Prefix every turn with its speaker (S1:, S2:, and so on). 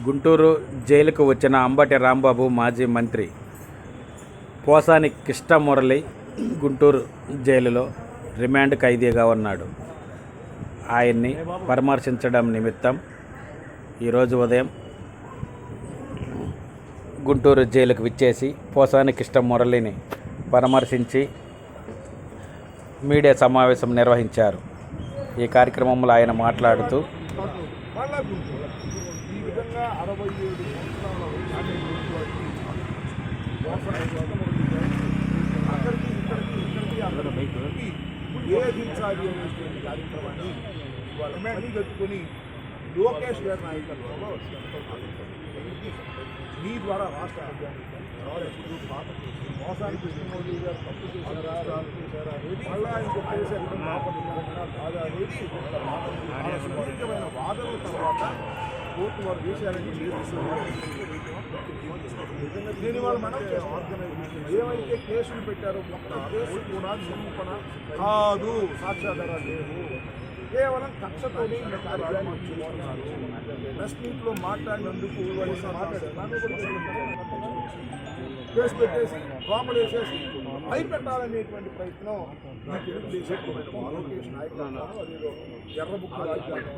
S1: గుంటూరు జైలుకు వచ్చిన అంబటి రాంబాబు మాజీ మంత్రి పోసాని కృష్ణమురళి గుంటూరు జైలులో రిమాండ్ ఖైదీగా ఉన్నాడు. ఆయన్ని పరామర్శించడం నిమిత్తం ఈరోజు ఉదయం గుంటూరు జైలుకు విచ్చేసి పోసాని కృష్ణమురళిని పరామర్శించి మీడియా సమావేశం నిర్వహించారు. ఈ కార్యక్రమంలో ఆయన మాట్లాడుతూ
S2: ఈ విధంగా 67 సంవత్సరాల వేధించాలి అనేటువంటి కార్యక్రమాన్ని వాళ్ళ మళ్ళీ పెట్టుకొని లోకేష్ గారి నాయకత్వంలో మీ ద్వారా రాష్ట్ర మోసానికి కృష్ణమౌళి గారు తప్పు చేశారా మళ్ళా ఇంకొక కాదా అనేది సుదీర్ఘమైన వాదనల తర్వాత కోర్టు వారు చేశారని దీనివల్ల మనం ఏమైతే కేసులు పెట్టారో మొత్తం కేసు కూడా నిరూపణ కాదు, సాక్ష్యాధారాలు లేవు, కేవలం కక్షతోనే ఈ కార్యక్రమం చేస్తున్నారు. ప్రెస్ మీట్లో మాట్లాడినందుకు కేసు పెట్టేసి లోపల వేసేసి భయపెట్టాలనేటువంటి ప్రయత్నం ఈ తెలుగుదేశం లోకేష్ నాయకులు అదేదో ఎర్రబుక్క రాజ్యాంగం